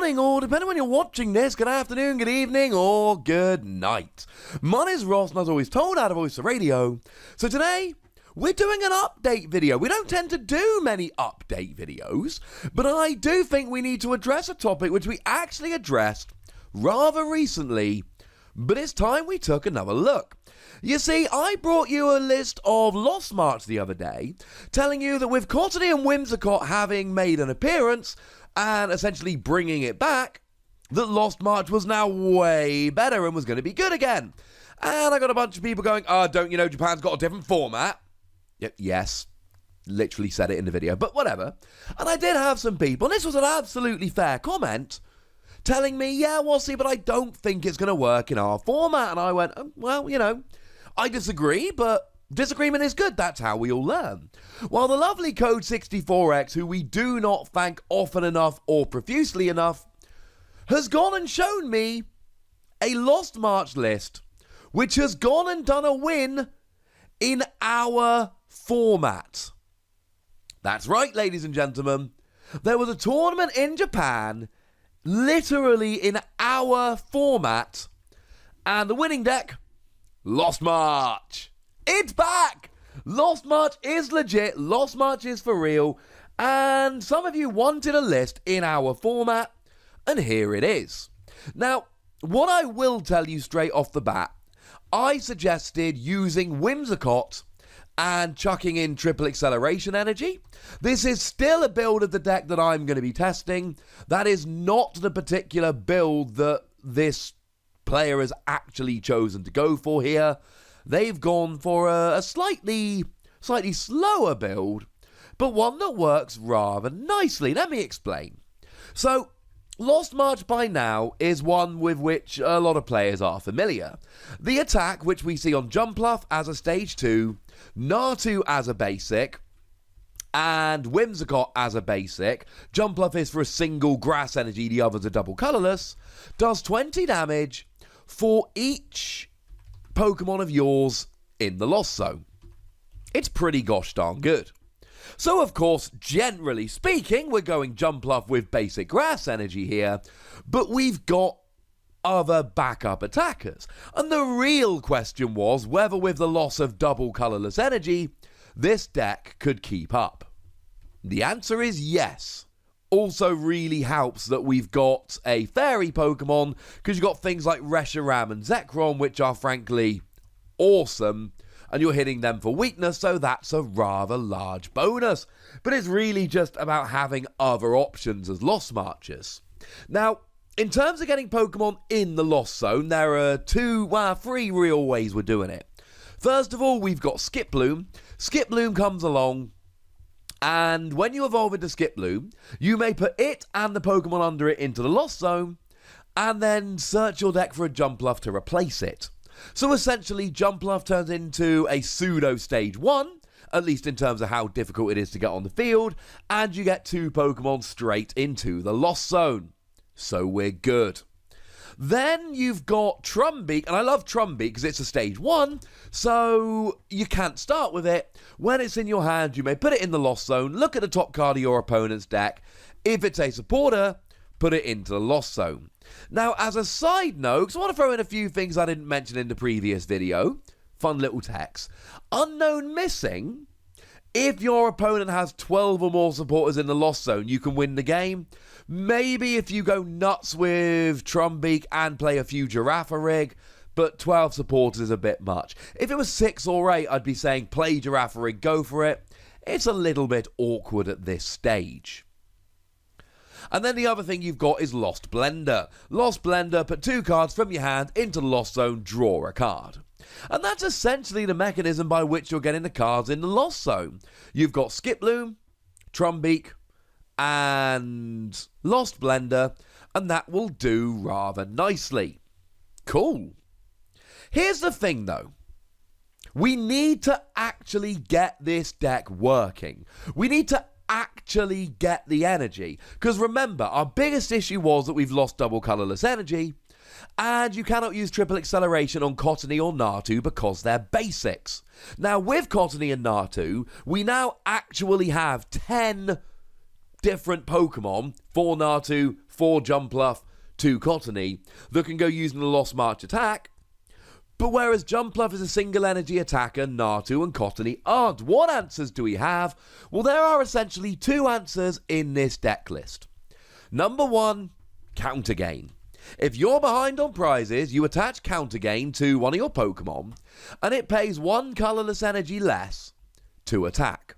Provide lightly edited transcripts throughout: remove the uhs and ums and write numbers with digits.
morning, or depending when you're watching this, good afternoon, good evening, or good night. My name is Ross, and as always told out of Voice of Radio. So today, we're doing an update video. We don't tend to do many update videos, but I do think we need to address a topic which we actually addressed rather recently, but it's time we took another look. You see, I brought you a list of Lost March the other day, telling you that with Courtney and Whimsicott having made an appearance, and essentially bringing it back, that Lost March was now way better and was going to be good again. And I got a bunch of people going, don't you know Japan's got a different format? Yes, literally said it in the video, but whatever. And I did have some people, and this was an absolutely fair comment, telling me, yeah, we'll see, but I don't think it's going to work in our format. And I went, well, you know, I disagree, but disagreement is good. That's how we all learn. While the lovely Code 64X, who we do not thank often enough or profusely enough, has gone and shown me a Lost March list, which has gone and done a win in our format. That's right, ladies and gentlemen. There was a tournament in Japan, literally in our format, and the winning deck, Lost March. It's back! Lost March is legit, Lost March is for real, and some of you wanted a list in our format, and here it is. Now, what I will tell you straight off the bat, I suggested using Whimsicott and chucking in triple acceleration energy. This is still a build of the deck that I'm going to be testing. That is not the particular build that this player has actually chosen to go for here. They've gone for a slightly slower build, but one that works rather nicely. Let me explain. So, Lost March by now is one with which a lot of players are familiar. The attack, which we see on Jumpluff as a stage 2, Natu as a basic, and Whimsicott as a basic. Jumpluff is for a single grass energy, the others are double colourless, does 20 damage for each Pokemon of yours in the Lost Zone. It's pretty gosh darn good. So of course, generally speaking, we're going Jumpluff with basic grass energy here, but we've got other backup attackers. And the real question was whether with the loss of double colourless energy, this deck could keep up. The answer is yes. Also really helps that we've got a fairy Pokemon, because you've got things like Reshiram and Zekrom, which are frankly awesome, and you're hitting them for weakness, so that's a rather large bonus. But it's really just about having other options as Lost Marchers. Now, in terms of getting Pokemon in the Lost Zone, there are three real ways we're doing it. First of all, we've got Skiploom. Skiploom comes along, and when you evolve into Skiploom, you may put it and the Pokemon under it into the Lost Zone, and then search your deck for a Jumpluff to replace it. So essentially, Jumpluff turns into a pseudo Stage 1, at least in terms of how difficult it is to get on the field, and you get 2 Pokemon straight into the Lost Zone. So we're good. Then you've got Trumbeak, and I love Trumbeak because it's a Stage 1, so you can't start with it. When it's in your hand, you may put it in the Lost Zone, look at the top card of your opponent's deck. If it's a supporter, put it into the Lost Zone. Now, as a side note, because I want to throw in a few things I didn't mention in the previous video, fun little text. Unknown Missing, if your opponent has 12 or more supporters in the Lost Zone, you can win the game. Maybe if you go nuts with Trumbeak and play a few Girafarig, but 12 supporters is a bit much. If it was 6 or 8, I'd be saying play Girafarig, go for it. It's a little bit awkward at this stage. And then the other thing you've got is Lost Blender. Lost Blender, put 2 cards from your hand into the Lost Zone, draw a card. And that's essentially the mechanism by which you're getting the cards in the Lost Zone. You've got Skiploom, Trumbeak, and Lost Blender, and that will do rather nicely. Cool. Here's the thing though. We need to actually get this deck working. We need to actually get the energy. Because remember, our biggest issue was that we've lost double colourless energy, and you cannot use triple acceleration on Cottony or Natu because they're basics. Now, with Cottony and Natu, we now actually have 10 different Pokemon, 4 Natu, 4 Jumpluff, 2 Cottony, that can go using the Lost March attack. But whereas Jumpluff is a single energy attacker, Natu and Cottony aren't. What answers do we have? Well, there are essentially 2 answers in this deck list. Number 1, Counter Gain. If you're behind on prizes, you attach Counter Gain to one of your Pokemon, and it pays 1 colourless energy less to attack.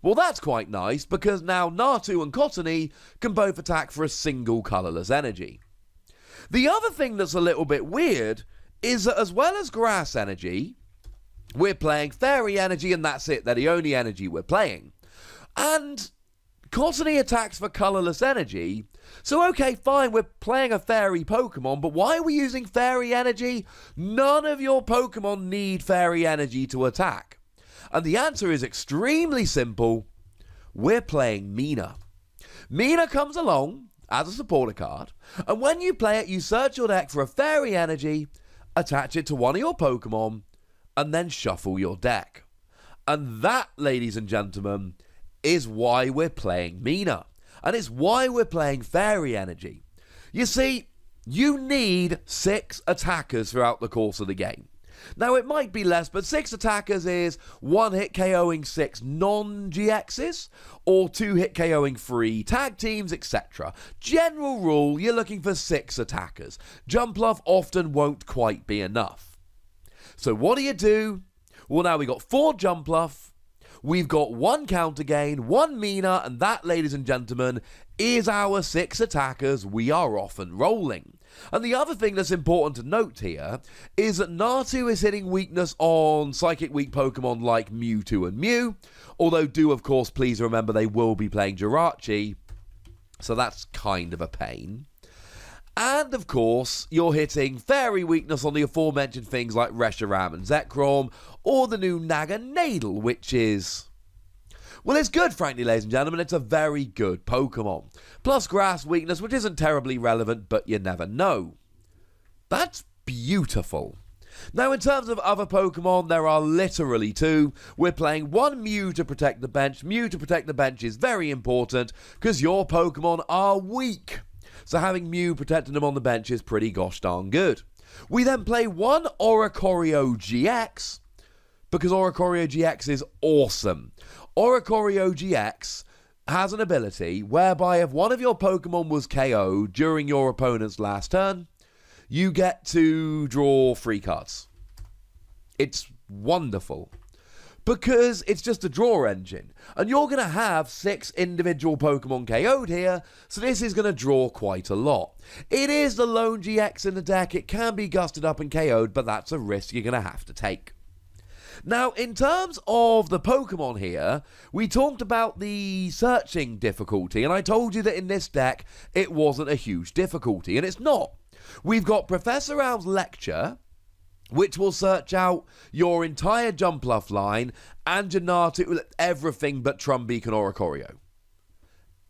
Well, that's quite nice, because now Natu and Cottony can both attack for a single colourless energy. The other thing that's a little bit weird is that as well as Grass Energy, we're playing Fairy Energy, and that's it. They're the only energy we're playing. And Cottony attacks for colourless energy, so okay, fine, we're playing a Fairy Pokemon, but why are we using Fairy Energy? None of your Pokemon need Fairy Energy to attack. And the answer is extremely simple. We're playing Mina. Mina comes along as a supporter card, and when you play it, you search your deck for a Fairy Energy, attach it to one of your Pokemon, and then shuffle your deck. And that, ladies and gentlemen, is why we're playing Mina. And it's why we're playing Fairy Energy. You see, you need 6 attackers throughout the course of the game. Now, it might be less, but 6 attackers is 1 hit KOing 6 non-GXs, or 2 hit KOing 3 tag teams, etc. General rule, you're looking for 6 attackers. Jumpluff often won't quite be enough. So what do? Well, now we've got 4 Jumpluff, we've got 1 Counter Gain, 1 Mina, and that, ladies and gentlemen, is our 6 attackers we are off and rolling. And the other thing that's important to note here is that Natu is hitting weakness on Psychic Weak Pokemon like Mewtwo and Mew, although do, of course, please remember they will be playing Jirachi, so that's kind of a pain. And, of course, you're hitting Fairy weakness on the aforementioned things like Reshiram and Zekrom, or the new Naganadel, which is... well, it's good, frankly, ladies and gentlemen. It's a very good Pokemon. Plus Grass weakness, which isn't terribly relevant, but you never know. That's beautiful. Now, in terms of other Pokemon, there are literally 2. We're playing 1 Mew to protect the bench. Mew to protect the bench is very important, because your Pokemon are weak. So having Mew protecting them on the bench is pretty gosh darn good. We then play 1 Oricorio GX, because Oricorio GX is awesome. Oricorio GX has an ability whereby if one of your Pokemon was KO'd during your opponent's last turn, you get to draw 3 cards. It's wonderful, because it's just a draw engine, and you're going to have 6 individual Pokemon KO'd here, so this is going to draw quite a lot. It is the lone GX in the deck. It can be gusted up and KO'd, but that's a risk you're going to have to take. Now, in terms of the Pokemon here, we talked about the searching difficulty, and I told you that in this deck, it wasn't a huge difficulty, and it's not. We've got Professor Owl's Lecture, which will search out your entire Jumpluff line and your Natu, everything but Trumbeak and Oricorio.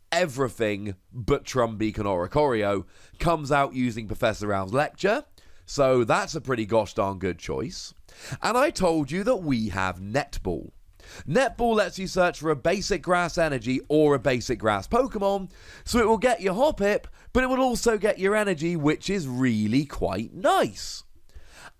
Everything but Trumbeak and Oricorio comes out using Professor Owl's Lecture, so that's a pretty gosh darn good choice. And I told you that we have Netball. Netball lets you search for a basic grass energy or a basic grass Pokemon, so it will get your Hoppip, but it will also get your energy, which is really quite nice.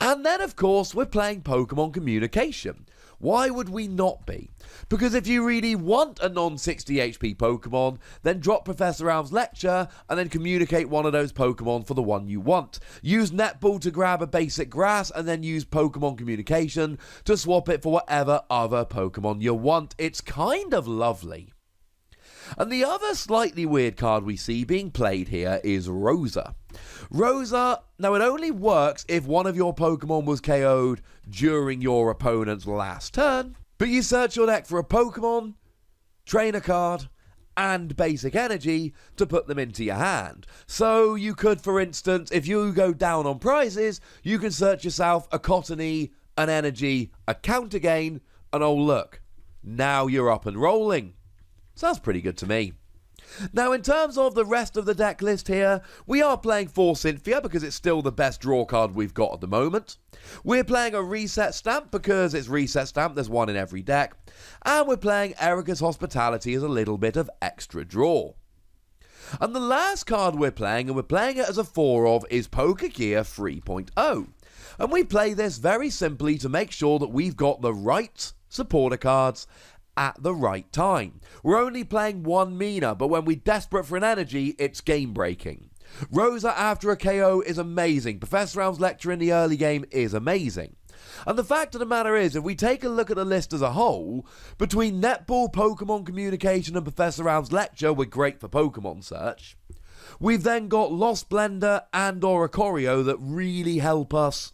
And then, of course, we're playing Pokemon Communication. Why would we not be? Because if you really want a non-60 HP Pokemon, then drop Professor Owl's Lecture and then communicate one of those Pokemon for the one you want. Use Netball to grab a basic grass and then use Pokemon Communication to swap it for whatever other Pokemon you want. It's kind of lovely. And the other slightly weird card we see being played here is Rosa. Rosa, now it only works if one of your Pokemon was KO'd during your opponent's last turn, but you search your deck for a Pokemon, trainer card, and basic energy to put them into your hand. So you could, for instance, if you go down on prizes, you can search yourself a Cottony, an energy, a Counter Gain, and oh look, now you're up and rolling. Sounds pretty good to me. Now, in terms of the rest of the deck list here, we are playing 4 Cynthia because it's still the best draw card we've got at the moment. We're playing a Reset Stamp because it's Reset Stamp, there's one in every deck. And we're playing Erica's Hospitality as a little bit of extra draw. And the last card we're playing, and we're playing it as a 4 of, is Poker Gear 3.0. And we play this very simply to make sure that we've got the right supporter cards at the right time. We're only playing one Mina, but when we're desperate for an energy, it's game breaking. Rosa after a KO is amazing. Professor Elm's Lecture in the early game is amazing. And the fact of the matter is, if we take a look at the list as a whole, between Netball, Pokemon Communication and Professor Elm's Lecture, we're great for Pokemon search. We've then got Lost Blender and Oricorio that really help us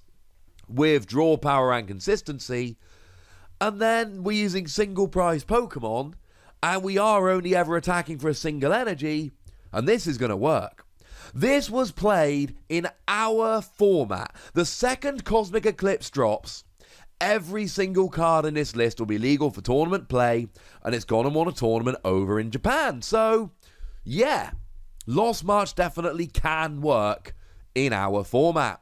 with draw power and consistency. And then we're using single prize Pokemon, and we are only ever attacking for a single energy, and this is going to work. This was played in our format. The second Cosmic Eclipse drops, every single card in this list will be legal for tournament play, and it's gone and won a tournament over in Japan. So, yeah, Lost March definitely can work in our format.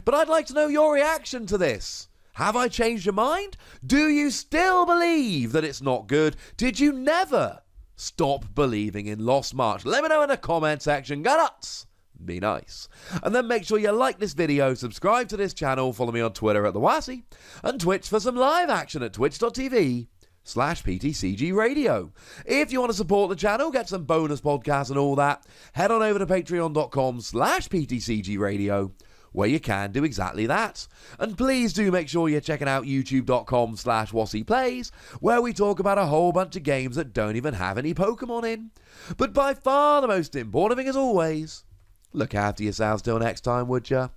But I'd like to know your reaction to this. Have I changed your mind? Do you still believe that it's not good? Did you never stop believing in Lost March? Let me know in the comment section. Go nuts! Be nice. And then make sure you like this video, subscribe to this channel, follow me on Twitter at TheWassy, and Twitch for some live action at twitch.tv/PTCGRadio. If you want to support the channel, get some bonus podcasts and all that, head on over to patreon.com/PTCGRadio, where you can do exactly that. And please do make sure you're checking out youtube.com/WassyPlays, where we talk about a whole bunch of games that don't even have any Pokemon in. But by far the most important thing, as always, look after yourselves till next time, would ya?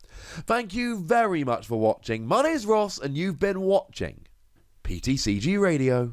Thank you very much for watching. My name's Ross, and you've been watching PTCG Radio.